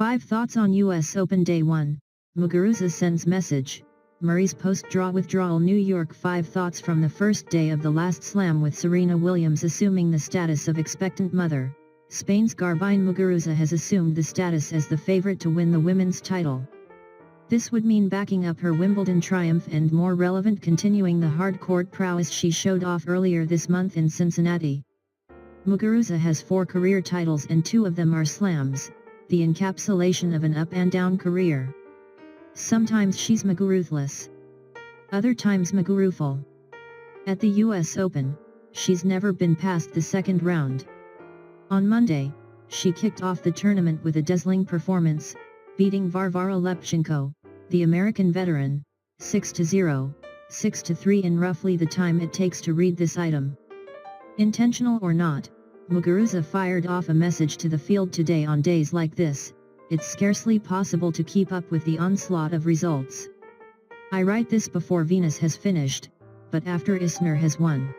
5 thoughts on US Open Day 1, Muguruza sends message, Murray's post-draw withdrawal. New York. 5 thoughts from the first day of the last slam with Serena Williams assuming the status of expectant mother. Spain's Garbine Muguruza has assumed the status as the favorite to win the women's title. This would mean backing up her Wimbledon triumph and, more relevant, continuing the hardcourt prowess she showed off earlier this month in Cincinnati. Muguruza has 4 career titles and 2 of them are slams, the encapsulation of an up-and-down career. Sometimes she's Mugu-ruthless. Other times Mugu-rueful. At the US Open, she's never been past the second round. On Monday, she kicked off the tournament with a dazzling performance, beating Varvara Lepchenko, the American veteran, 6-0, 6-3 in roughly the time it takes to read this item. Intentional or not, Muguruza fired off a message to the field today. On days like this, it's scarcely possible to keep up with the onslaught of results. I write this before Venus has finished, but after Isner has won.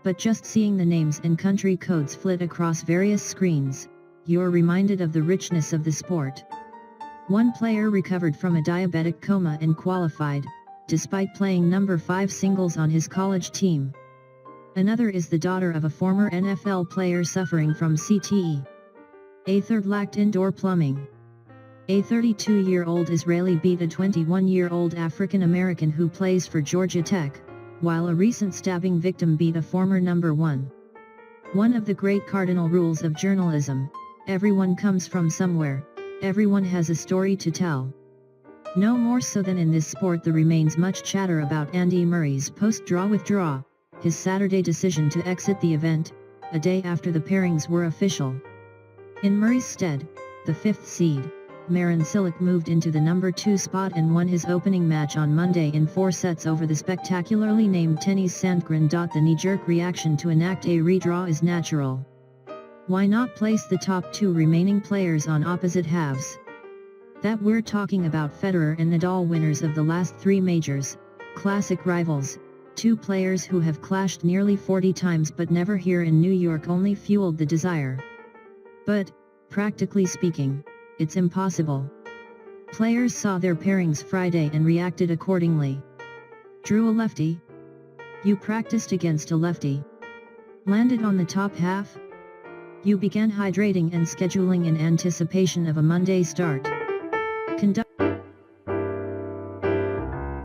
But just seeing the names and country codes flit across various screens, you're reminded of the richness of the sport. One player recovered from a diabetic coma and qualified, despite playing number 5 singles on his college team. Another is the daughter of a former NFL player suffering from CTE. A third lacked indoor plumbing. A 32-year-old Israeli beat a 21-year-old African American who plays for Georgia Tech, while a recent stabbing victim beat a former number 1. One of the great cardinal rules of journalism: everyone comes from somewhere, everyone has a story to tell. No more so than in this sport. There remains much chatter about Andy Murray's post-draw withdrawal, his Saturday decision to exit the event, a day after the pairings were official. In Murray's stead, the 5th seed, Marin Cilic, moved into the number 2 spot and won his opening match on Monday in 4 sets over the spectacularly named Tennis Sandgren. The knee-jerk reaction to enact a redraw is natural. Why not place the top 2 remaining players on opposite halves? That we're talking about Federer and Nadal, winners of the last 3 majors, classic rivals, 2 players who have clashed nearly 40 times but never here in New York, only fueled the desire. But, practically speaking, it's impossible. Players saw their pairings Friday and reacted accordingly. Drew a lefty? You practiced against a lefty. Landed on the top half? You began hydrating and scheduling in anticipation of a Monday start.